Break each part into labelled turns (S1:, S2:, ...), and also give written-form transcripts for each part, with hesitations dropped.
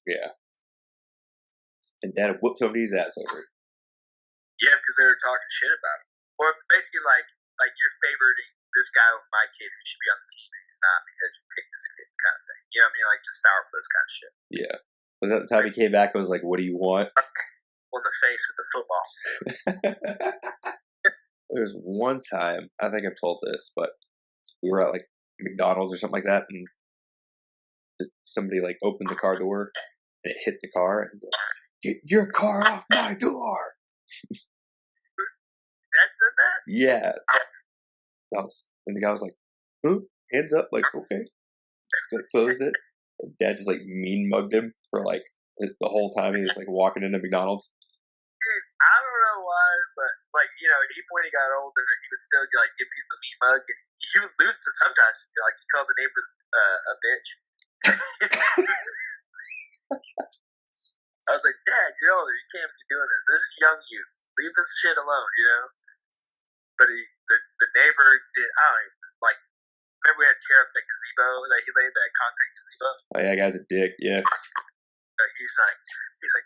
S1: Yeah. And Dad whooped somebody's ass over it.
S2: Yeah, because they were talking shit about him. Or basically like you're favoriting this guy with my kid who should be on the team and he's not because you picked this kid kind of thing. You know what I mean? Like just sourpuss kind of shit.
S1: Yeah. Was that the time he came back and was like, what do you want?
S2: On the face with the football.
S1: There was one time, I think I've told this, but we were at like McDonald's or something like that, and somebody like opened the car door and it hit the car and goes, "Get your car off my door!"
S2: That said that?
S1: Yeah. And the guy was like, "Huh? Hands up!" Like, okay. So closed it. And Dad just like mean mugged him for like the whole time he was like walking into McDonald's.
S2: Dude, I don't know why, but like even when he got older, he would still like give people a mean mug, and he would lose it sometimes. Like he called the neighbor a bitch. I was like, Dad, you're older. You can't be doing this. This is young you. Leave this shit alone, But the neighbor did. I don't even like. Remember we had to tear up that gazebo that he laid, that concrete gazebo.
S1: Oh yeah, that guy's a dick. Yeah.
S2: He's like,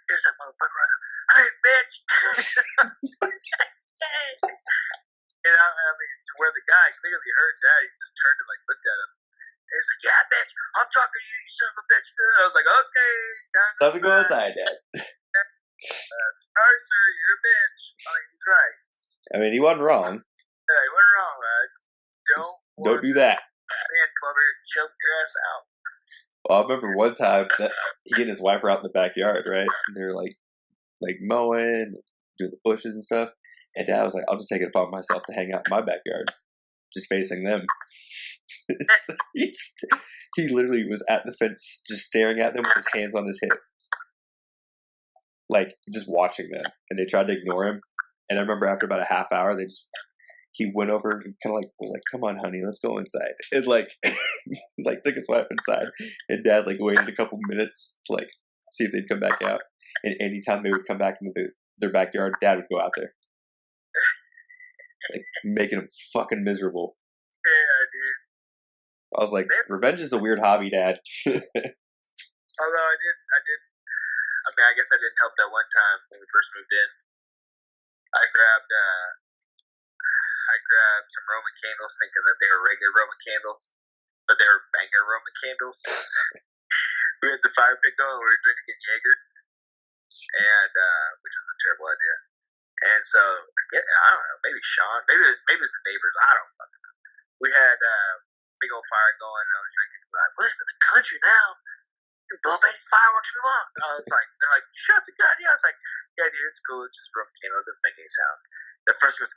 S2: there's that motherfucker right now. Hey, bitch. I mean, to where the guy clearly heard that, he just turned and like looked at him. And he's like, yeah, bitch, I'm talking to you, you son of a bitch. I was like, okay.
S1: Time to go outside, Dad.
S2: Sorry, sir, you're a bitch. I mean, he's right.
S1: I mean, he wasn't wrong.
S2: Yeah, he wasn't wrong, man.
S1: Don't do that.
S2: Man, come over here and choke your ass out.
S1: Well, I remember one time that he and his wife were out in the backyard, right? And they were like mowing, doing the bushes and stuff. And Dad was like, I'll just take it upon myself to hang out in my backyard, just facing them. He literally was at the fence, just staring at them with his hands on his hips, like just watching them. And they tried to ignore him. And I remember after about a half hour, he went over and kind of like was like, "Come on, honey, let's go inside." And like took his wife inside, and Dad like waited a couple minutes to like see if they'd come back out. And anytime they would come back into their backyard, Dad would go out there, like making them fucking miserable.
S2: Yeah, dude.
S1: I was like, revenge is a weird hobby, Dad.
S2: Although I did. I mean, I guess I didn't help that one time when we first moved in. I grabbed some Roman candles, thinking that they were regular Roman candles, but they were banger Roman candles. We had the fire pit going, we were drinking Jaeger, and which was a terrible idea. And so I don't know, maybe Sean, maybe it was the neighbors. I don't fucking know. We had big old fire going, and I was drinking. Like, we live in the country now. You can blow up any fireworks you want. I was like, they're like, sure, it's a good idea. I was like, yeah, dude, it's cool. It's just Roman candle. It doesn't make any sounds. The first goes,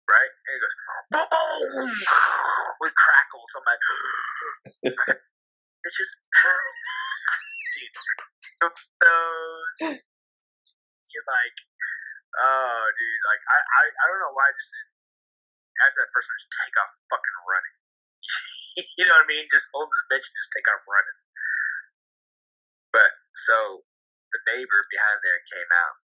S2: right? And he goes, boom! With crackles. I'm like, it's just, those, you're like, oh, dude, like, I don't know why I just didn't, after that first one, just take off fucking running. You know what I mean? Just hold this bitch and just take off running. But, so, the neighbor behind there came out.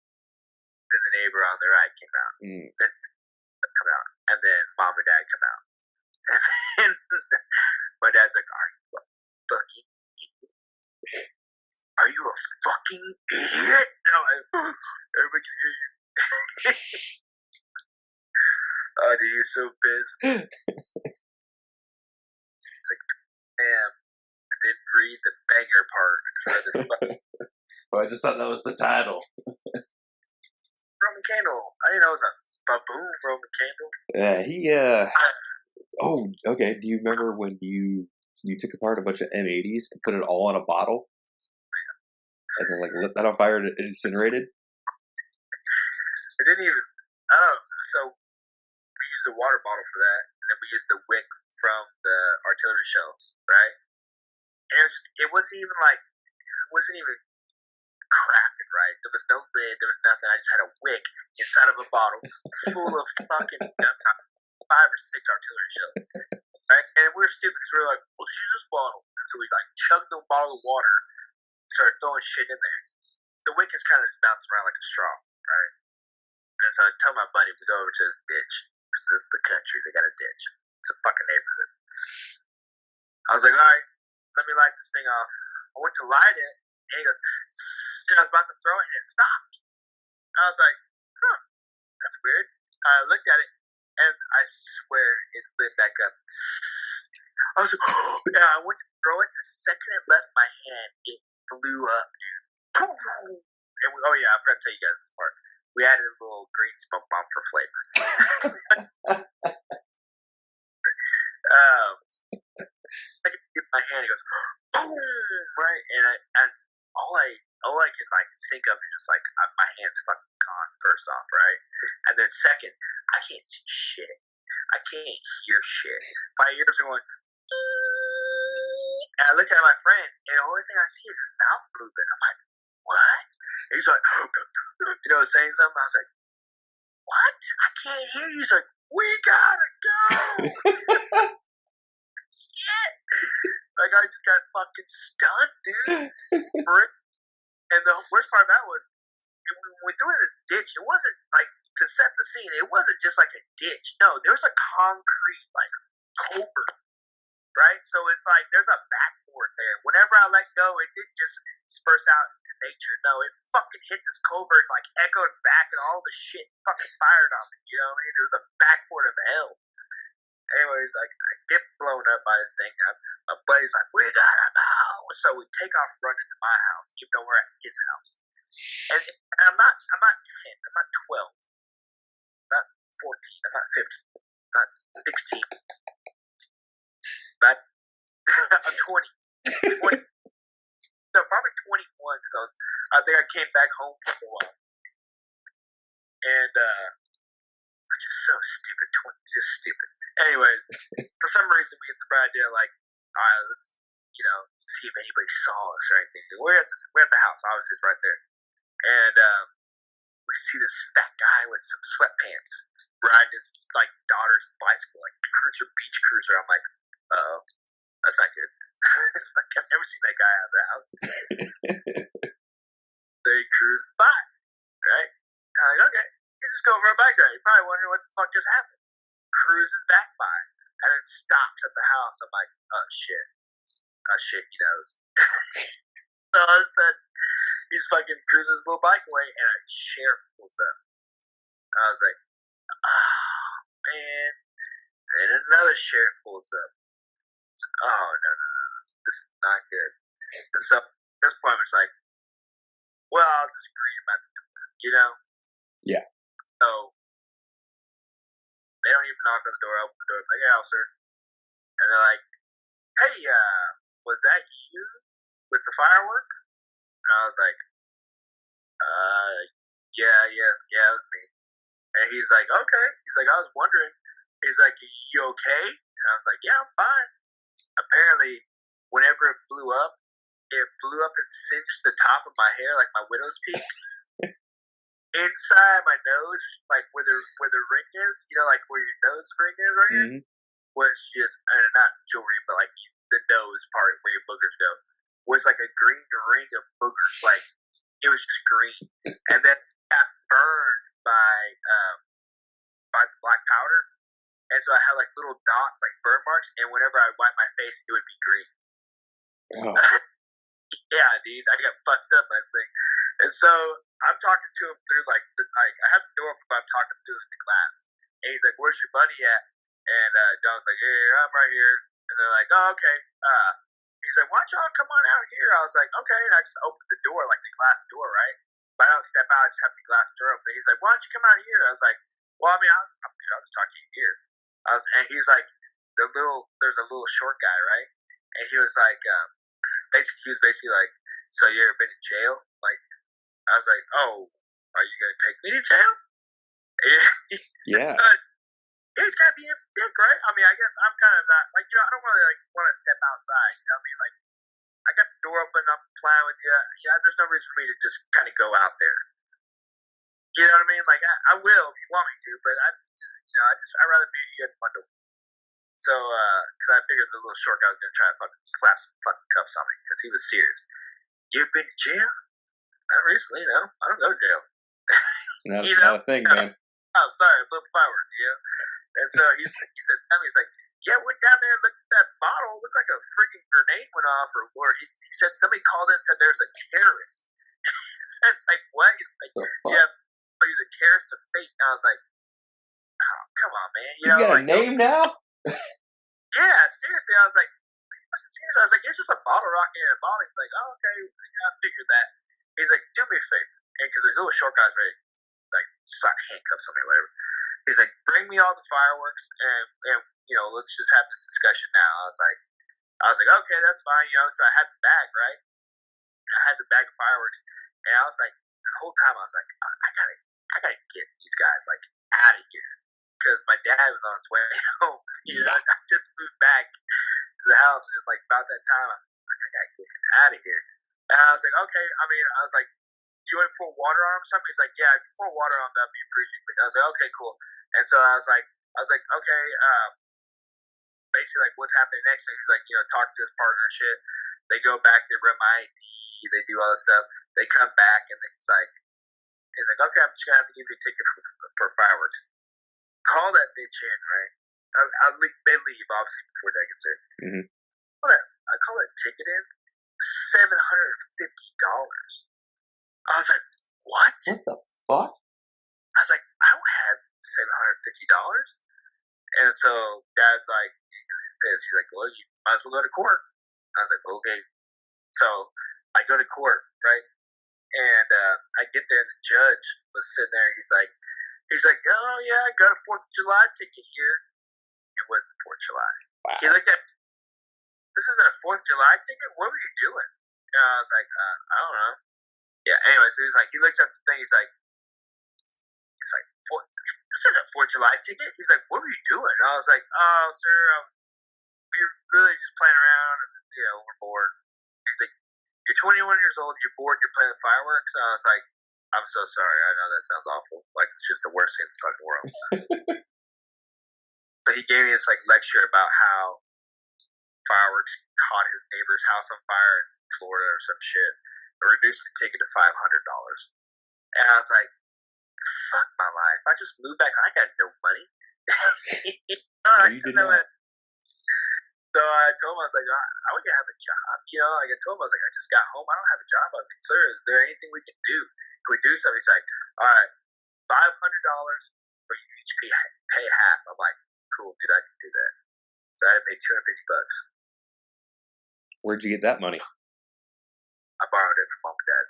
S2: Then the neighbor on the right came out. Then come out. And then Mom and Dad come out. And my dad's like, are you a fucking idiot? Are you a fucking idiot? And I'm like, everybody can hear you. Oh, dude, you're so pissed. It's like, damn, I didn't read the banger part.
S1: Well, I just thought that was the title.
S2: Roman candle. I didn't know it was a baboon Roman candle.
S1: Yeah, oh, okay. Do you remember when you took apart a bunch of M80s and put it all in a bottle? And then like lit that on fire and it incinerated?
S2: It didn't even, so we used a water bottle for that, and then we used the wick from the artillery shell, right? And it wasn't even crafted right. There was no lid, there was nothing. I just had a wick inside of a bottle full of fucking 5 or 6 artillery shells. Right? And we were stupid because we were like, well, just use this bottle. And so we like chugged the bottle of water, started throwing shit in there. The wick is kind of just bouncing around like a straw, right? And so I tell my buddy, we go over to this ditch. This is the country, they got a ditch. It's a fucking neighborhood. I was like, alright, let me light this thing off. I went to light it, And he goes, and I was about to throw it, and it stopped. I was like, huh, that's weird. I looked at it, and I swear it lit back up. I was like, oh, and I went to throw it. The second it left my hand, it blew up, dude. And oh yeah, I forgot to tell you guys this part. We added a little green smoke bomb for flavor. I could get my hand. It goes boom, right, and all I can like think of is just like my hand's fucking gone. First off, right, and then second, I can't see shit. I can't hear shit. My ears are going. And I look at my friend, and the only thing I see is his mouth moving. I'm like, what? And he's like, you know, saying something. I was like, what? I can't hear you. He's like, we gotta go. Shit. Like, I just got fucking stunned, dude. And the worst part about it was, when we were doing this ditch, it wasn't like, to set the scene, it wasn't just like a ditch. No, there was a concrete, like, culvert. Right? So it's like there's a backboard there. Whenever I let go, it didn't just disperse out into nature. No, it fucking hit this culvert, like echoed back, and all the shit fucking fired on it. You know what I mean? There's a backboard of hell. Anyways, like, I get blown up by this thing. My buddy's like, we gotta go. So we take off running to my house, even though we're at his house. And I'm not 10, I'm not 12, I'm not 14, I'm not 15, I'm not 16. But I'm 20. No, probably 21, because I think I came back home for a while. And, which is so stupid, just stupid. Anyways, for some reason we get the bright idea, like, all right, let's, you know, see if anybody saw us or anything. We're at the house, obviously it's right there. And, we see this fat guy with some sweatpants riding his, like, daughter's bicycle, like, beach cruiser. I'm like, that's not good. Like, I've never seen that guy out of the house. They cruise by, right? I'm like, okay, he's just going for a bike ride. You're probably wondering what the fuck just happened. Cruises back by, and then stops at the house. I'm like, oh shit, he knows. So all of a sudden, he's fucking cruising his little bike away, and a sheriff pulls up. I was like, oh man. And another sheriff pulls up. Oh no, this is not good. And so at this point, it's like, well, I'll just greet him at the door, you know?
S1: Yeah.
S2: So they don't even knock on the door, open the door, like, hey, officer. And they're like, hey, was that you with the firework? And I was like, yeah, it was me. And he's like, okay. He's like, I was wondering. He's like, you okay? And I was like, yeah, I'm fine. Apparently, whenever it blew up and singed the top of my hair like my widow's peak. Inside my nose, like where the ring is, you know, like where your nose ring is right here, was just, not jewelry, but like the nose part where your boogers go, was like a green ring of boogers. Like, it was just green. And then it got burned by the black powder. And so I had like little dots, like burn marks, and whenever I wipe my face, it would be green. Oh. Yeah, dude, I got fucked up by that thing. And so I'm talking to him through like I have the door open, but I'm talking through the glass. And he's like, "Where's your buddy at?" And John's like, "Hey, I'm right here." And they're like, "Oh, okay." He's like, "Why don't y'all come on out here?" I was like, "Okay." And I just opened the door, like the glass door, right? But I don't step out; I just have the glass door open. He's like, "Why don't you come out here?" I was like, "Well, I mean, I'm good. I'll just talk to you here." And he's like, there's a little short guy, right? And he was like, he was basically like, "So you ever been in jail?" Like, I was like, "Oh, are you gonna take me to jail?"
S1: Yeah.
S2: He's gotta be his dick, right? I mean, I guess I'm kind of not like, you know, I don't really like want to step outside. You know what I mean? Like, I got the door open, I'm playing with you. Yeah, there's no reason for me to just kind of go out there. You know what I mean? Like, I will if you want me to, but I'd rather be at my door. So, because I figured the little short guy was gonna try to fucking slap some fucking cuffs on me because he was serious. You ever been to jail? Not recently, no. I don't go to jail.
S1: It's not a thing, man.
S2: Oh, sorry, a little firework, you know? And so he said to me, he's like, Yeah, went down there and looked at that bottle. It looked like a freaking grenade went off, or he said somebody called in and said there's a terrorist. It's like, what? It's like, yeah, he's a terrorist of fate. And I was like, oh, come on, man.
S1: You got a name now?
S2: Yeah, seriously. I was like, it's just a bottle rocking in a bottle. He's like, oh, okay, I figured that. He's like, do me a favor. Because there's little short guys ready, like, handcuff somebody or whatever. He's like, bring me all the fireworks and let's just have this discussion now. I was like, okay, that's fine, So I had the bag, right? I had the bag of fireworks, and I was like, the whole time I was like, I gotta get these guys like out of here because my dad was on his way home. I just moved back to the house, and it's like about that time I was like, I gotta get him out of here. And I was like, okay. I was like, you want to pour water on him or something? He's like, yeah, if you pour water on him, that'd be appreciated. I was like, okay, cool. And so I was like, okay, basically like what's happening next? And he's like, talk to his partner and shit. They go back, they run my ID, they do all this stuff. They come back and then he's like, okay, I'm just gonna have to give you a ticket for fireworks. Call that bitch in, right? They leave obviously before that gets there.
S1: Mm-hmm.
S2: I call that ticket in $750. I was like, what?
S1: What the fuck?
S2: I was like, I don't have $750. And so Dad's like, he's like, well, you might as well go to court. I was like, okay. So I go to court, right? And I get there, and the judge was sitting there. He's like, oh yeah, I got a 4th of July ticket here. It wasn't 4th of July.
S1: Wow.
S2: He looked at, this isn't a 4th of July ticket. What were you doing? And I was like, I don't know. Yeah. Anyway, so he looks at the thing. He's like, this isn't a 4th of July ticket. He's like, what were you doing? And I was like, oh, sir, we're really just playing around, and we're bored. He's like, you're 21 years old, you're bored, you're playing fireworks. And I was like, I'm so sorry. I know that sounds awful. Like, it's just the worst thing in the fucking world. So he gave me this like lecture about how fireworks caught his neighbor's house on fire in Florida or some shit. Reduced the ticket to $500. And I was like, fuck my life. I just moved back. I got no money.
S1: You did not.
S2: So I told him, I was like, I want to have a job. Like I told him, I was like, I just got home. I don't have a job. I was like, sir, is there anything we can do? Can we do something? He's like, all right, $500, but you each pay half. I'm like, cool, dude, I can do that. So I had to pay $250.
S1: Where'd you get that money?
S2: I borrowed it from mom and dad.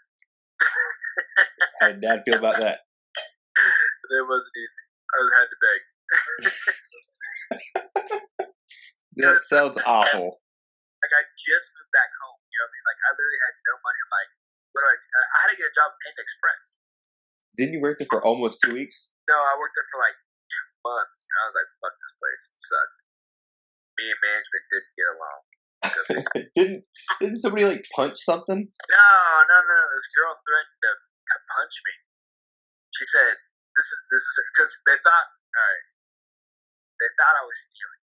S1: How did Dad feel about that?
S2: It wasn't easy. I had to beg.
S1: That sounds awful.
S2: Like, I just moved back home. You know what I mean? Like, I literally had no money. I'm like, what do I do? I had to get a job at Panda Express.
S1: Didn't you work there for almost 2 weeks?
S2: No, I worked there for like 2 months. And I was like, fuck this place. It sucked. Me and management didn't get along.
S1: Didn't somebody like punch something?
S2: No. This girl threatened to punch me. She said, this is because they thought I was stealing.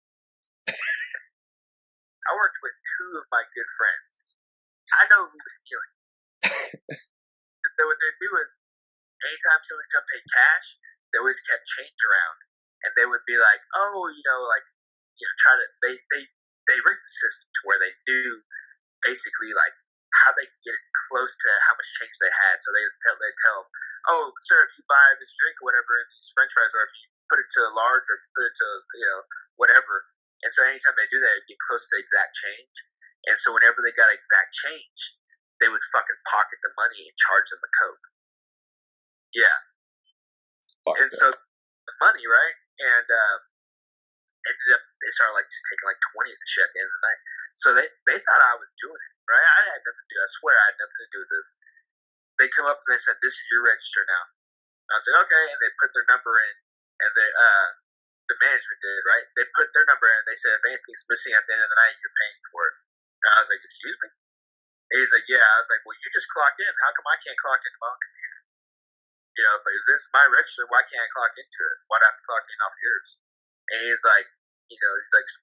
S2: I worked with 2 of my good friends. I know who was stealing. So what they do is, anytime somebody come pay cash, they always kept change around, and they would be like, oh, try to they rig the system to where they knew basically like how they could get it close to how much change they had. So they'd tell them, oh, sir, if you buy this drink or whatever, and these French fries, or if you put it to a large or put it to whatever. And so anytime they do that, it'd get close to exact change. And so whenever they got exact change, they would fucking pocket the money and charge them the coke. Yeah. And so the money, right? And ended up, they started like just taking like 20 and shit at the end of the night. So they thought I was doing it, right? I had nothing to do. I swear I had nothing to do with this. They come up and they said, this is your register now. And I said, okay. And they put their number in, and the management did, right? They put their number in, and they said, if anything's missing at the end of the night, you're paying for it. And I was like, excuse me? And he's like, yeah. I was like, well, you just clocked in. How come I can't clock into my own computer? If this is my register, why can't I clock into it? Why do I have to clock in off yours? And he's like,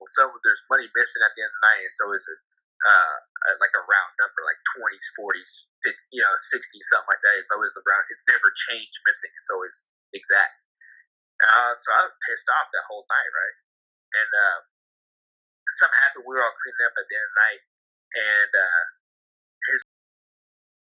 S2: well, there's money missing at the end of the night. It's always like a round number, like 20s, 40s, 50, 60s, something like that. It's always the round. It's never changed missing. It's always exact. So I was pissed off that whole night, right? And something happened. We were all cleaning up at the end of the night, and